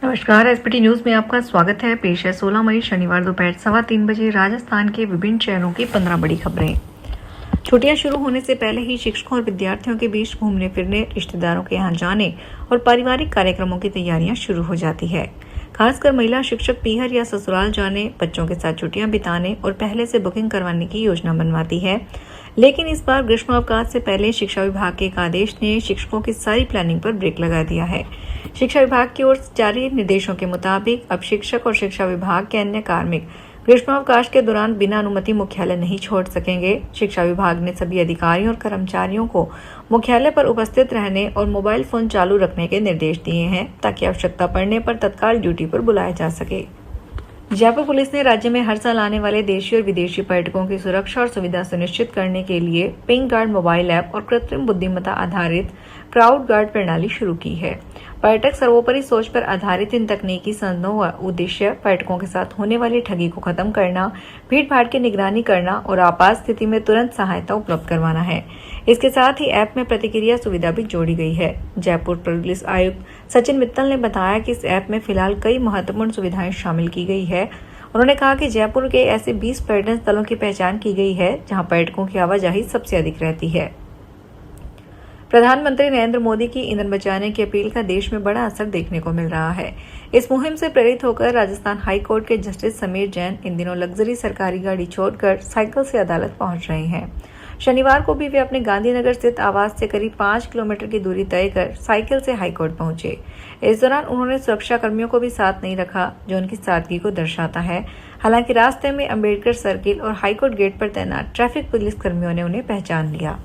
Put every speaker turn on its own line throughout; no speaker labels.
नमस्कार। SPT news में आपका स्वागत है। पेश है 16 मई शनिवार दोपहर 3:15 बजे राजस्थान के विभिन्न शहरों की 15 बड़ी खबरें। छुट्टियां शुरू होने से पहले ही शिक्षकों और विद्यार्थियों के बीच घूमने फिरने, रिश्तेदारों के यहाँ जाने और पारिवारिक कार्यक्रमों की तैयारियां शुरू हो जाती है। खासकर महिला शिक्षक पीहर या ससुराल जाने, बच्चों के साथ छुट्टियां बिताने और पहले से बुकिंग करवाने की योजना बनवाती है। लेकिन इस बार ग्रीष्मोपकाल से पहले शिक्षा विभाग के एक आदेश ने शिक्षकों की सारी प्लानिंग पर ब्रेक लगा दिया है। शिक्षा विभाग की ओर से जारी निर्देशों के मुताबिक अब शिक्षक और शिक्षा विभाग के अन्य कार्मिक ग्रीष्मावकाश के दौरान बिना अनुमति मुख्यालय नहीं छोड़ सकेंगे। शिक्षा विभाग ने सभी अधिकारियों और कर्मचारियों को मुख्यालय पर उपस्थित रहने और मोबाइल फोन चालू रखने के निर्देश दिए हैं ताकि आवश्यकता पड़ने पर तत्काल ड्यूटी पर बुलाया जा सके। जयपुर पुलिस ने राज्य में हर साल आने वाले देशी और विदेशी पर्यटकों की सुरक्षा और सुविधा सुनिश्चित करने के लिए पिंक गार्ड मोबाइल ऐप और कृत्रिम बुद्धिमत्ता आधारित क्राउड गार्ड प्रणाली शुरू की है। पर्यटक सर्वोपरि सोच पर आधारित इन तकनीकी संस्थानों का उद्देश्य पर्यटकों के साथ होने वाली ठगी को खत्म करना, भीड़ भाड़ की निगरानी करना और आपात स्थिति में तुरंत सहायता उपलब्ध करवाना है। इसके साथ ही ऐप में प्रतिक्रिया सुविधा भी जोड़ी गई है। जयपुर पुलिस आयुक्त सचिन मित्तल ने बताया कि इस ऐप में फिलहाल कई महत्वपूर्ण सुविधाएं शामिल की गई है। उन्होंने कहा कि जयपुर के ऐसे 20 पर्यटन स्थलों की पहचान की गई है जहां पर्यटकों की आवाजाही सबसे अधिक रहती है। प्रधानमंत्री नरेंद्र मोदी की ईंधन बचाने की अपील का देश में बड़ा असर देखने को मिल रहा है। इस मुहिम से प्रेरित होकर राजस्थान हाई कोर्ट के जस्टिस समीर जैन इन दिनों लग्जरी सरकारी गाड़ी छोड़कर साइकिल से अदालत पहुंच रहे हैं। शनिवार को भी वे अपने गांधीनगर स्थित आवास से करीब 5 किलोमीटर की दूरी तय कर साइकिल से हाईकोर्ट पहुंचे। इस दौरान उन्होंने सुरक्षा कर्मियों को भी साथ नहीं रखा, जो उनकी सादगी को दर्शाता है। हालांकि रास्ते में अंबेडकर सर्किल और हाईकोर्ट गेट पर तैनात ट्रैफिक पुलिस कर्मियों ने उन्हें पहचान लिया।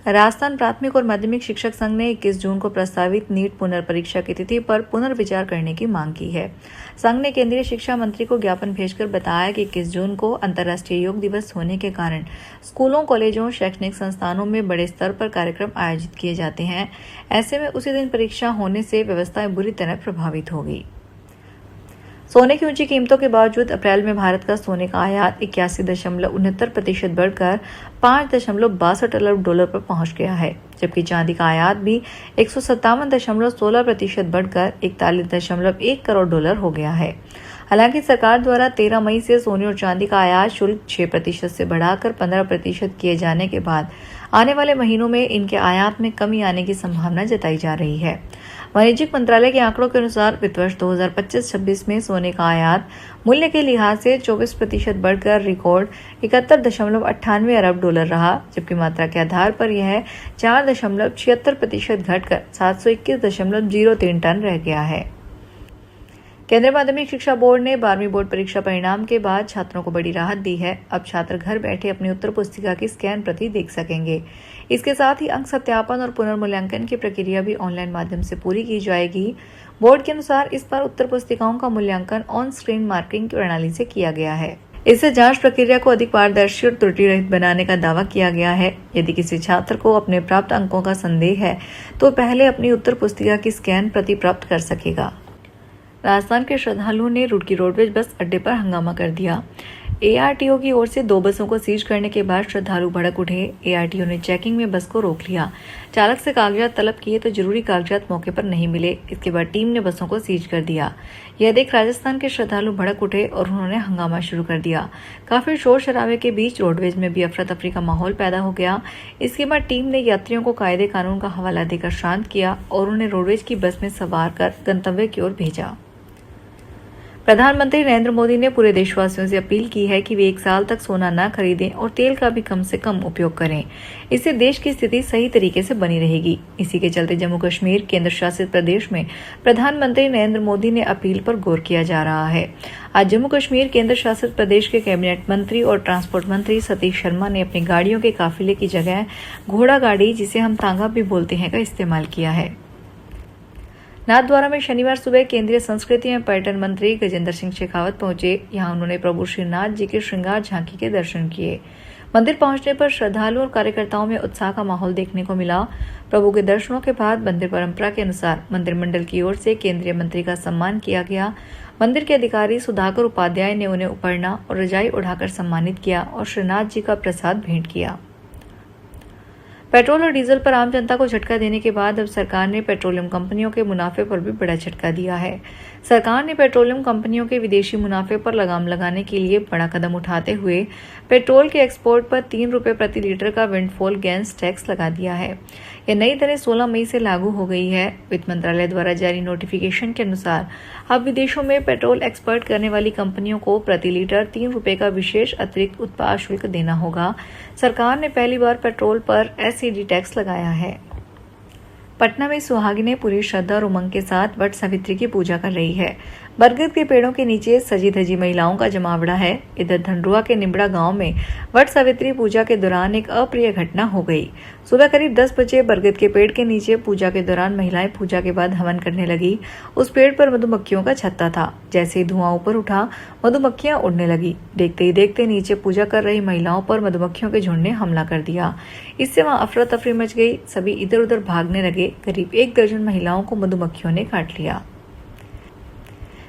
राजस्थान प्राथमिक और माध्यमिक शिक्षक संघ ने 21 जून को प्रस्तावित नीट पुनर्परीक्षा की तिथि पर पुनर्विचार करने की मांग की है। संघ ने केंद्रीय शिक्षा मंत्री को ज्ञापन भेजकर बताया कि 21 जून को अंतर्राष्ट्रीय योग दिवस होने के कारण स्कूलों, कॉलेजों, शैक्षणिक संस्थानों में बड़े स्तर पर कार्यक्रम आयोजित किए जाते हैं। ऐसे में उसी दिन परीक्षा होने से व्यवस्थाएं बुरी तरह प्रभावित होगी। सोने की ऊंची कीमतों के बावजूद अप्रैल में भारत का सोने का आयात 81.69% बढ़कर $5.62 पर पहुंच गया है, जबकि चांदी का आयात भी 157.16% बढ़कर $41.1 करोड़ हो गया है। हालांकि सरकार द्वारा 13 मई से सोने और चांदी का आयात शुल्क 6% से बढ़ाकर 15% किए जाने के बाद आने वाले महीनों में इनके आयात में कमी आने की संभावना जताई जा रही है। वाणिज्यिक मंत्रालय के आंकड़ों के अनुसार वित्त वर्ष 2025-26 में सोने का आयात मूल्य के लिहाज से 24% बढ़कर रिकॉर्ड $71.98 अरब रहा, जबकि मात्रा के आधार पर यह 4.76% घटकर 721.03 टन रह गया है। केंद्रीय माध्यमिक शिक्षा बोर्ड ने 12वीं बोर्ड परीक्षा परिणाम के बाद छात्रों को बड़ी राहत दी है। अब छात्र घर बैठे अपनी उत्तर पुस्तिका की स्कैन प्रति देख सकेंगे। इसके साथ ही अंक सत्यापन और पुनर्मूल्यांकन की प्रक्रिया भी ऑनलाइन माध्यम से पूरी की जाएगी। बोर्ड के अनुसार इस बार उत्तर पुस्तिकाओं का मूल्यांकन ऑन स्क्रीन मार्किंग प्रणाली से किया गया है। इससे जांच प्रक्रिया को अधिक पारदर्शी और त्रुटि रहित बनाने का दावा किया गया है। यदि किसी छात्र को अपने प्राप्त अंकों का संदेह है तो पहले अपनी उत्तर पुस्तिका की स्कैन प्रति प्राप्त कर सकेगा। राजस्थान के श्रद्धालुओं ने रुड़की रोडवेज बस अड्डे पर हंगामा कर दिया। एआरटीओ की ओर से 2 बसों को सीज करने के बाद श्रद्धालु भड़क उठे। एआरटीओ ने चेकिंग में बस को रोक लिया। चालक से कागजात तलब किए तो जरूरी कागजात मौके पर नहीं मिले। इसके बाद टीम ने बसों को सीज कर दिया। यह देख राजस्थान के श्रद्धालु भड़क उठे और उन्होंने हंगामा शुरू कर दिया। काफी शोर शराबे के बीच रोडवेज में भी अफरा तफरी का माहौल पैदा हो गया। इसके बाद टीम ने यात्रियों को कायदे कानून का हवाला देकर शांत किया और उन्हें रोडवेज की बस में सवार कर गंतव्य की ओर भेजा। प्रधानमंत्री नरेंद्र मोदी ने पूरे देशवासियों से अपील की है कि वे 1 साल तक सोना न खरीदें और तेल का भी कम से कम उपयोग करें। इससे देश की स्थिति सही तरीके से बनी रहेगी। इसी के चलते जम्मू कश्मीर केंद्र शासित प्रदेश में प्रधानमंत्री नरेंद्र मोदी ने अपील पर गौर किया जा रहा है। आज जम्मू कश्मीर केंद्र शासित प्रदेश के कैबिनेट मंत्री और ट्रांसपोर्ट मंत्री सतीश शर्मा ने अपनी गाड़ियों के काफिले की जगह घोड़ा गाड़ी, जिसे हम तांगा भी बोलते हैं, का इस्तेमाल किया है। नाथद्वारा में शनिवार सुबह केंद्रीय संस्कृति एवं पर्यटन मंत्री गजेंद्र सिंह शेखावत पहुंचे। यहां उन्होंने प्रभु श्रीनाथ जी के श्रृंगार झांकी के दर्शन किए। मंदिर पहुंचने पर श्रद्धालुओं और कार्यकर्ताओं में उत्साह का माहौल देखने को मिला। प्रभु के दर्शनों के बाद मंदिर परंपरा के अनुसार मंदिर मंडल की ओर से केंद्रीय मंत्री का सम्मान किया गया। मंदिर के अधिकारी सुधाकर उपाध्याय ने उन्हें उपरना और रजाई उड़ाकर सम्मानित किया और श्रीनाथ जी का प्रसाद भेंट किया। पेट्रोल और डीजल पर आम जनता को झटका देने के बाद अब सरकार ने पेट्रोलियम कंपनियों के मुनाफे पर भी बड़ा झटका दिया है। सरकार ने पेट्रोलियम कंपनियों के विदेशी मुनाफे पर लगाम लगाने के लिए बड़ा कदम उठाते हुए पेट्रोल के एक्सपोर्ट पर 3 रुपये प्रति लीटर का विंडफॉल गेन्स टैक्स लगा दिया है। यह नई दरें 16 मई से लागू हो गई है। वित्त मंत्रालय द्वारा जारी नोटिफिकेशन के अनुसार अब विदेशों में पेट्रोल एक्सपोर्ट करने वाली कंपनियों को प्रति लीटर 3 रुपये का विशेष अतिरिक्त उत्पाद शुल्क देना होगा। सरकार ने पहली बार पेट्रोल पर एसईडी टैक्स लगाया है। पटना में सुहागिनें पूरी श्रद्धा और उमंग के साथ वट सावित्री की पूजा कर रही है। बरगद के पेड़ों के नीचे सजी धजी महिलाओं का जमावड़ा है। इधर धनरुआ के निबड़ा गांव में वट सावित्री पूजा के दौरान एक अप्रिय घटना हो गई। सुबह करीब 10 बजे बरगद के पेड़ के नीचे पूजा के दौरान महिलाएं पूजा के बाद हवन करने लगी। उस पेड़ पर मधुमक्खियों का छत्ता था। जैसे ही धुआं ऊपर उठा, मधुमक्खियां उड़ने लगी। देखते ही देखते नीचे पूजा कर रही महिलाओं पर मधुमक्खियों के झुंड ने हमला कर दिया। इससे वहां अफरा तफरी मच गई। सभी इधर उधर भागने लगे। करीब 1 दर्जन महिलाओं को मधुमक्खियों ने काट लिया।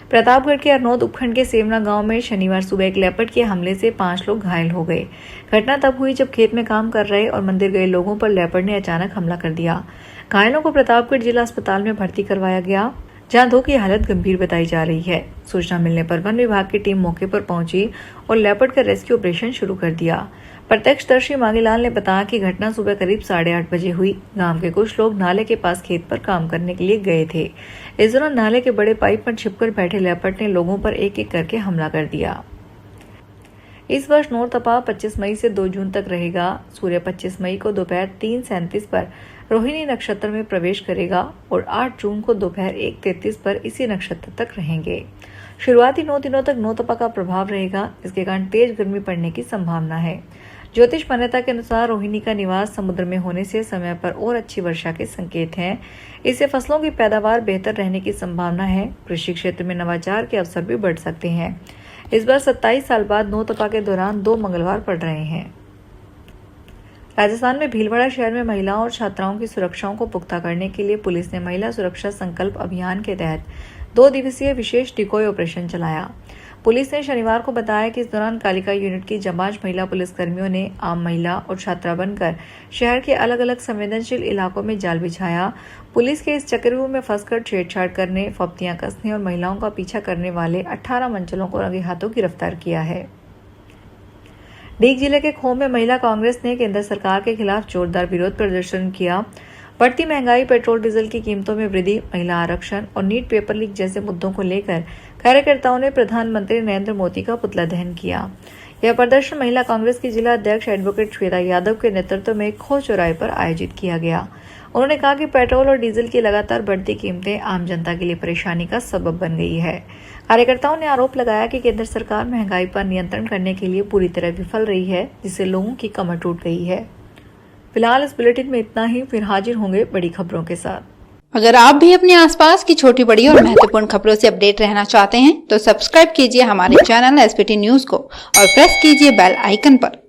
प्रतापगढ़ के अरनौद उपखंड के सेवना गांव में शनिवार सुबह एक लेपर्ड के हमले से 5 लोग घायल हो गए। घटना तब हुई जब खेत में काम कर रहे और मंदिर गए लोगों पर लेपर्ड ने अचानक हमला कर दिया। घायलों को प्रतापगढ़ जिला अस्पताल में भर्ती करवाया गया, जहां 2 की हालत गंभीर बताई जा रही है। सूचना मिलने पर वन विभाग की टीम मौके पर पहुंची और लेपर्ड का रेस्क्यू ऑपरेशन शुरू कर दिया। प्रत्यक्षदर्शी मांगीलाल ने बताया कि घटना सुबह करीब 8:30 बजे हुई। गांव के कुछ लोग नाले के पास खेत पर काम करने के लिए गए थे। इस दौरान नाले के बड़े पाइप पर छिपकर बैठे लेपर्ड ने लोगों पर एक एक करके हमला कर दिया। इस वर्ष नौरतपा 25 मई से 2 जून तक रहेगा। सूर्य 25 मई को दोपहर 3:37 पर रोहिणी नक्षत्र में प्रवेश करेगा और 8 जून को दोपहर 1:33 पर इसी नक्षत्र तक रहेंगे। शुरुआती 9 दिनों तक नौतपा का प्रभाव रहेगा। इसके कारण तेज गर्मी पड़ने की संभावना है। ज्योतिष मान्यता के अनुसार रोहिणी का निवास समुद्र में होने से समय पर और अच्छी वर्षा के संकेत हैं। इससे फसलों की पैदावार बेहतर रहने की संभावना है। कृषि क्षेत्र में नवाचार के अवसर भी बढ़ सकते हैं। इस बार 27 साल बाद नौतपा के दौरान 2 मंगलवार पड़ रहे हैं। राजस्थान में भीलवाड़ा शहर में महिलाओं और छात्राओं की सुरक्षाओं को पुख्ता करने के लिए पुलिस ने महिला सुरक्षा संकल्प अभियान के तहत 2 दिवसीय विशेष डिकोय ऑपरेशन चलाया। पुलिस ने शनिवार को बताया कि इस दौरान कालिका यूनिट की जांबाज महिला पुलिसकर्मियों ने आम महिला और छात्रा बनकर शहर के अलग अलग संवेदनशील इलाकों में जाल बिछाया। पुलिस के इस चक्रव्यूह में फंसकर छेड़छाड़ करने, फप्तियां कसने और महिलाओं का पीछा करने वाले 18 मंचलों को रंगे हाथों गिरफ्तार किया है। डीग जिले के खो में महिला कांग्रेस ने केंद्र सरकार के खिलाफ जोरदार विरोध प्रदर्शन किया। बढ़ती महंगाई, पेट्रोल डीजल की कीमतों में वृद्धि, महिला आरक्षण और नीट पेपर लीक जैसे मुद्दों को लेकर कार्यकर्ताओं ने प्रधानमंत्री नरेंद्र मोदी का पुतला दहन किया। यह प्रदर्शन महिला कांग्रेस की जिला अध्यक्ष एडवोकेट श्वेता यादव के नेतृत्व में खो चौराहे पर आयोजित किया गया। उन्होंने कहा कि पेट्रोल और डीजल की लगातार बढ़ती कीमतें आम जनता के लिए परेशानी का सबब बन गई है। कार्यकर्ताओं ने आरोप लगाया कि केंद्र सरकार महंगाई पर नियंत्रण करने के लिए पूरी तरह विफल रही है, जिससे लोगों की कमर टूट गई है। फिलहाल इस बुलेटिन में इतना ही। फिर हाजिर होंगे बड़ी खबरों के साथ।
अगर आप भी अपने आसपास की छोटी बड़ी और महत्वपूर्ण खबरों से अपडेट रहना चाहते हैं तो सब्सक्राइब कीजिए हमारे चैनल एसपीटी न्यूज को और प्रेस कीजिए बेल आइकन पर।